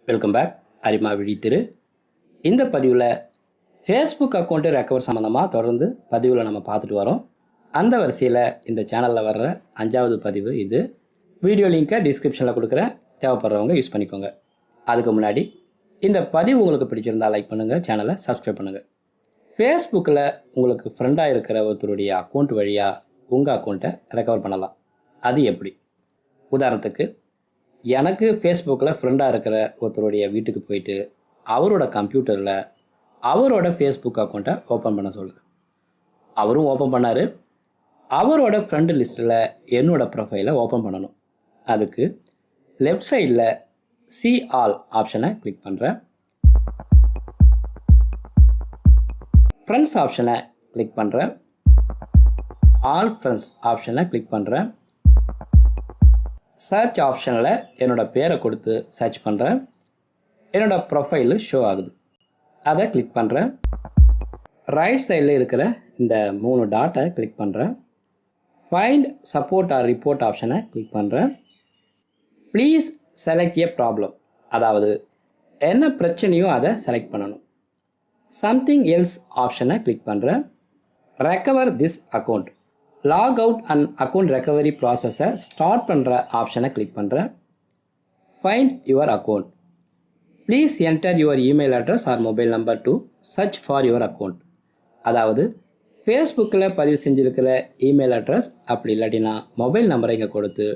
Welcome back. அரிமா விழித்திரு. இந்த பதிவில் Facebook account recover சம்மந்தமாக தொடர்ந்து பதிவில் நம்ம பார்த்துட்டு வரோம். அந்த வரிசையில் இந்த சேனலில் வர்ற 5வது பதிவு இது. வீடியோ லிங்க்கை டிஸ்கிரிப்ஷனில் கொடுக்குறேன், தேவைப்படுறவங்க யூஸ் பண்ணிக்கோங்க. அதுக்கு முன்னாடி இந்த பதிவு உங்களுக்கு பிடிச்சிருந்தால் லைக் பண்ணுங்கள், சேனலை சப்ஸ்கிரைப் பண்ணுங்கள். ஃபேஸ்புக்கில் உங்களுக்கு ஃப்ரெண்டாக இருக்கிற ஒருத்தருடைய அக்கௌண்ட் வழியாக உங்கள் அக்கௌண்ட்டை ரெக்கவர் பண்ணலாம். அது எப்படி? உதாரணத்துக்கு, எனக்கு ஃபேஸ்புக்கில் ஃப்ரெண்டாக இருக்கிற ஒருத்தருடைய வீட்டுக்கு போயிட்டு அவரோட கம்ப்யூட்டரில் அவரோட ஃபேஸ்புக் அக்கௌண்ட்டை ஓப்பன் பண்ண சொல்கிறேன். அவரும் ஓப்பன் பண்ணார். அவரோட ஃப்ரெண்டு லிஸ்ட்டில் என்னோடய ப்ரொஃபைலை ஓப்பன் பண்ணணும். அதுக்கு லெஃப்ட் சைடில் சி ஆல் ஆப்ஷனை கிளிக் பண்ணுறேன். ஃப்ரெண்ட்ஸ் ஆப்ஷனை கிளிக் பண்ணுறேன். ஆல் ஃப்ரெண்ட்ஸ் ஆப்ஷனை கிளிக் பண்ணுறேன். சர்ச் ஆப்ஷனில் என்னோடய பேரை கொடுத்து சர்ச் பண்ணுறேன். என்னோடய ப்ரொஃபைலு ஷோ ஆகுது. அதை கிளிக் பண்ணுறேன். ரைட் சைடில் இருக்கிற இந்த 3 டாட்டை கிளிக் பண்ணுறேன். ஃபைண்ட் சப்போர்ட் ஆர் ரிப்போர்ட் ஆப்ஷனை கிளிக் பண்ணுறேன். ப்ளீஸ் செலக்ட் ஏ ப்ராப்ளம், அதாவது என்ன பிரச்சனையோ அதை செலக்ட் பண்ணணும். சம்திங் எல்ஸ் ஆப்ஷனை கிளிக் பண்ணுறேன். Recover this account, log out and account recovery ப்ராசஸை ஸ்டார்ட் பண்ணுற ஆப்ஷனை கிளிக் பண்ணுறேன். Find your account, please enter your email address or mobile number to search for your account. அதாவது ஃபேஸ்புக்கில் பதிவு செஞ்சுருக்கிற இமெயில் அட்ரஸ், அப்படி இல்லாட்டினா மொபைல் நம்பரை இங்கே கொடுத்து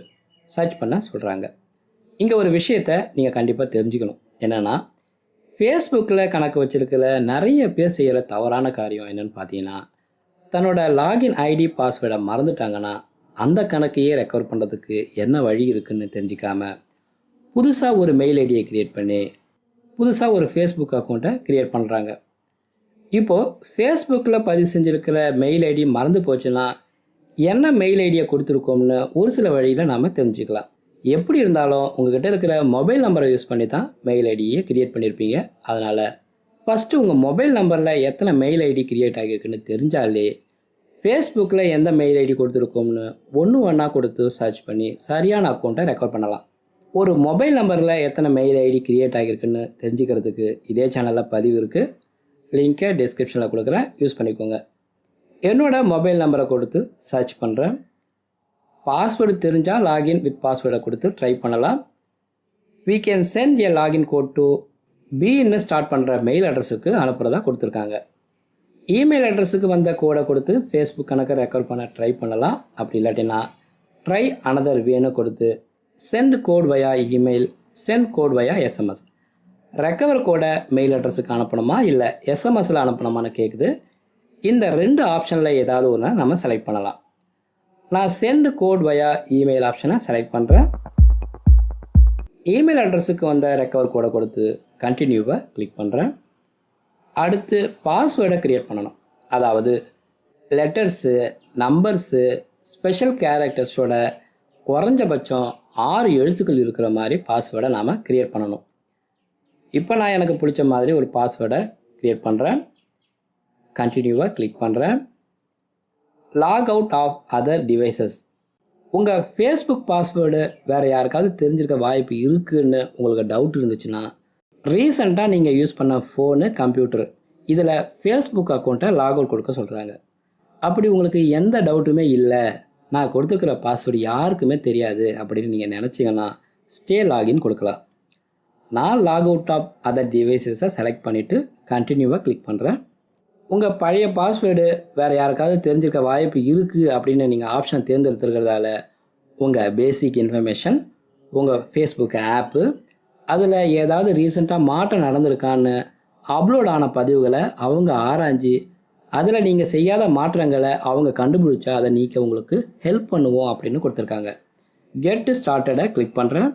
சர்ச் பண்ண சொல்கிறாங்க. இங்கே ஒரு விஷயத்தை நீங்கள் கண்டிப்பாக தெரிஞ்சுக்கணும். என்னென்னா, ஃபேஸ்புக்கில் கணக்கு வச்சுருக்கிற நிறைய பேர் செய்கிற தவறான காரியம் என்னென்னு பார்த்தீங்கன்னா, தன்னோட லாகின் ஐடி பாஸ்வேர்டை மறந்துட்டாங்கன்னா அந்த கணக்கையே ரெக்கவர் பண்ணுறதுக்கு என்ன வழி இருக்குதுன்னு தெரிஞ்சிக்காமல் புதுசாக ஒரு மெயில் ஐடியை க்ரியேட் பண்ணி புதுசாக ஒரு ஃபேஸ்புக் அக்கௌண்ட்டை க்ரியேட் பண்ணுறாங்க. இப்போது ஃபேஸ்புக்கில் பதிவு செஞ்சுருக்கிற மெயில் ஐடி மறந்து போச்சுன்னா என்ன மெயில் ஐடியை கொடுத்துருக்கோம்னு ஒரு சில வழியில் நாம் தெரிஞ்சுக்கலாம். எப்படி இருந்தாலும் உங்கள்கிட்ட இருக்கிற மொபைல் நம்பரை யூஸ் பண்ணி தான் மெயில் ஐடியை க்ரியேட் பண்ணியிருப்பீங்க. அதனால் ஃபஸ்ட்டு உங்கள் மொபைல் நம்பரில் எத்தனை மெயில் ஐடி க்ரியேட் ஆகியிருக்குன்னு தெரிஞ்சாலே ஃபேஸ்புக்கில் எந்த மெயில் ஐடி கொடுத்துருக்கோம்னு ஒன்றா கொடுத்து சர்ச் பண்ணி சரியான அக்கௌண்ட்டை ரெக்கவர் பண்ணலாம். ஒரு மொபைல் நம்பரில் எத்தனை மெயில் ஐடி க்ரியேட் ஆகியிருக்குன்னு தெரிஞ்சுக்கிறதுக்கு இதே சேனலில் பதிவு இருக்குது. லிங்க்கை டிஸ்கிரிப்ஷனில் கொடுக்குறேன், யூஸ் பண்ணிக்கோங்க. என்னோடய மொபைல் நம்பரை கொடுத்து சர்ச் பண்ணுறேன். பாஸ்வேர்டு தெரிஞ்சால் லாகின் வித் பாஸ்வேர்டை கொடுத்து ட்ரை பண்ணலாம். we can send a login code to pin start பண்ணுற மெயில் அட்ரஸுக்கு அனுப்புகிறதா கொடுத்துருக்காங்க. இமெயில் அட்ரஸுக்கு வந்த கோடை கொடுத்து ஃபேஸ்புக் கணக்கை ரெக்கவர் பண்ண ட்ரை பண்ணலாம். அப்படி இல்லாட்டினா ட்ரை அனதர் வேன்னு கொடுத்து send code via email, send code via SMS. Recover கோடை மெயில் அட்ரஸுக்கு அனுப்பணுமா இல்லை எஸ்எம்எஸில் அனுப்பணுமான்னு கேட்குது. இந்த 2 ஆப்ஷனில் ஏதாவது ஒன்று நம்ம செலக்ட் பண்ணலாம். நான் சென்ட் கோட் வயா இமெயில் ஆப்ஷனை செலக்ட் பண்ணுறேன். இமெயில் அட்ரஸுக்கு வந்த ரெக்கவர் கோடை கொடுத்து கண்டினியூவை கிளிக் பண்ணுறேன். அடுத்து பாஸ்வேர்டை க்ரியேட் பண்ணணும். அதாவது லெட்டர்ஸு, நம்பர்ஸு, ஸ்பெஷல் கேரக்டர்ஸோட குறைஞ்சபட்சம் 6 எழுத்துக்கள் இருக்கிற மாதிரி பாஸ்வேர்டை நாம் க்ரியேட் பண்ணணும். இப்போ நான் எனக்கு பிடிச்ச மாதிரி ஒரு பாஸ்வேர்டை க்ரியேட் பண்ணுறேன். கண்டினியூவை கிளிக் பண்ணுறேன். Log out of other devices. உங்கள் ஃபேஸ்புக் பாஸ்வேர்டு வேறு யாருக்காவது தெரிஞ்சிருக்க வாய்ப்பு இருக்குதுன்னு உங்களுக்கு டவுட் இருந்துச்சுன்னா, ரீசெண்டாக நீங்கள் யூஸ் பண்ண ஃபோனு, கம்ப்யூட்டர் இதில் ஃபேஸ்புக் அக்கௌண்ட்டை லாக் அவுட் கொடுக்க சொல்கிறாங்க. அப்படி உங்களுக்கு எந்த டவுட்டுமே இல்லை, நான் கொடுத்துருக்கிற பாஸ்வேர்டு யாருக்குமே தெரியாது அப்படின்னு நீங்கள் நினச்சிங்கன்னா ஸ்டே லாகின் கொடுக்கலாம். நான் லாக் அவுட் ஆஃப் அதர் டிவைசஸை செலக்ட் பண்ணிவிட்டு கண்டினியூவாக கிளிக் பண்ணுறேன். உங்கள் பழைய பாஸ்வேர்டு வேறு யாருக்காவது தெரிஞ்சிருக்க வாய்ப்பு இருக்குது அப்படின்னு நீங்கள் ஆப்ஷன் தேர்ந்தெடுத்துருக்கிறதால உங்கள் பேசிக் இன்ஃபர்மேஷன், உங்கள் ஃபேஸ்புக் ஆப்பு, அதில் ஏதாவது ரீசெண்டாக மாற்றம் நடந்திருக்கான்னு அப்லோட் ஆன பதிவுகளை அவங்க ஆராய்ஞ்சி அதில் நீங்கள் செய்யாத மாற்றங்களை அவங்க கண்டுபிடிச்சா அதை நீக்க உங்களுக்கு ஹெல்ப் பண்ணுவோம் அப்படின்னு கொடுத்துருக்காங்க. கெட் ஸ்டார்டடை கிளிக் பண்ணுறேன்.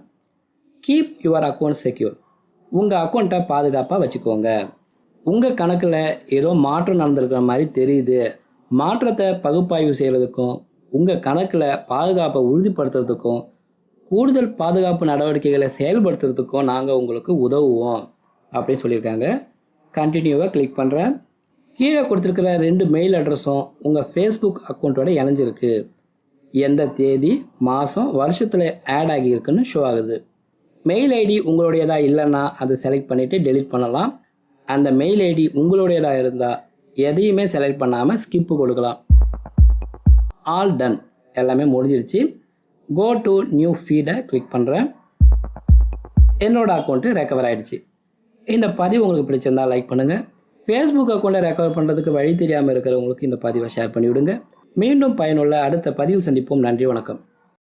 Keep your account secure. உங்கள் அக்கௌண்ட்டை பாதுகாப்பாக வச்சுக்கோங்க. உங்கள் கணக்கில் ஏதோ மாற்றம் நடந்திருக்கிற மாதிரி தெரியுது, மாற்றத்தை பகுப்பாய்வு செய்கிறதுக்கும் உங்கள் கணக்கில் பாதுகாப்பை உறுதிப்படுத்துறதுக்கும் கூடுதல் பாதுகாப்பு நடவடிக்கைகளை செயல்படுத்துறதுக்கும் நாங்கள் உங்களுக்கு உதவுவோம் அப்படின்னு சொல்லியிருக்காங்க. கண்டினியூவாக கிளிக் பண்ணுறேன். கீழே கொடுத்துருக்கிற 2 மெயில் அட்ரஸும் உங்கள் ஃபேஸ்புக் அக்கௌண்ட்டோட இணைஞ்சிருக்கு. எந்த தேதி, மாதம், வருஷத்தில் ஆட் ஆகியிருக்குன்னு ஷோ ஆகுது. மெயில் ஐடி உங்களுடையதாக இல்லைன்னா அதை செலக்ட் பண்ணிவிட்டு டெலீட் பண்ணலாம். அந்த மெயில் ஐடி உங்களுடையதாக இருந்தால் எதையுமே செலக்ட் பண்ணாமல் ஸ்கிப்பு கொடுக்கலாம். ஆல் டன், எல்லாமே முடிஞ்சிருச்சு. கோ டு நியூ ஃபீடை கிளிக் பண்ணுறேன். என்னோடய அக்கௌண்ட்டு ரெக்கவர் ஆகிடுச்சு. இந்த பதிவு உங்களுக்கு பிடிச்சிருந்தால் லைக் பண்ணுங்கள். ஃபேஸ்புக் அக்கௌண்ட்டை ரெக்கவர் பண்ணுறதுக்கு வழி தெரியாமல் இருக்கிறவங்களுக்கு இந்த பதிவை ஷேர் பண்ணிவிடுங்க. மீண்டும் பயனுள்ள அடுத்த பதிவில் சந்திப்போம். நன்றி, வணக்கம்.